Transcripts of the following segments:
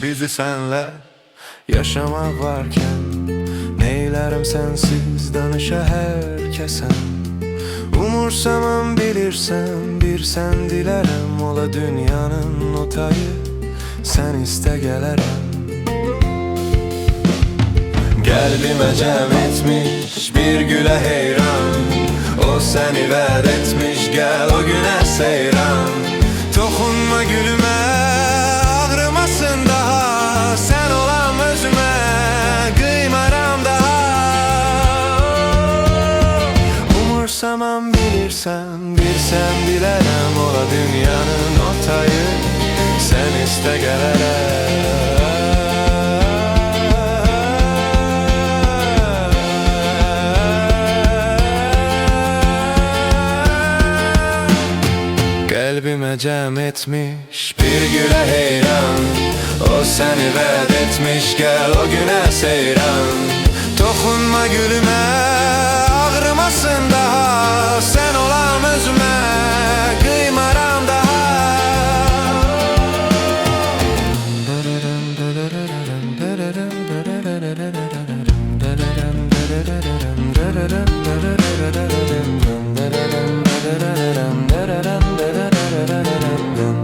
Bizi senle yaşamak varken neylerim sensiz danışa herkesen. Umursamam bilirsen bir sen dilerem, ola dünyanın otayı sen iste gelerem. Kalbime cem etmiş bir güle heyran, o seni vəd etmiş gel o güne seyran. Dokunma gülüme ağrımasın daha, sen olam özüme kıymaram daha. Umursamam bilirsen bir sen dilerem, ola dünyanın otayı sen iste gelerem. Kalbime cem etmiş bir güle heyran, o seni vəd etmiş gel o güne seyran. Dokunma gülüme ağrımasın daha, sen olam özüme kıymaram daha.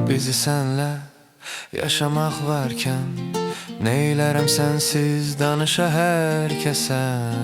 Bizi senle yaşamak varken neylerim sensiz danışa herkesen.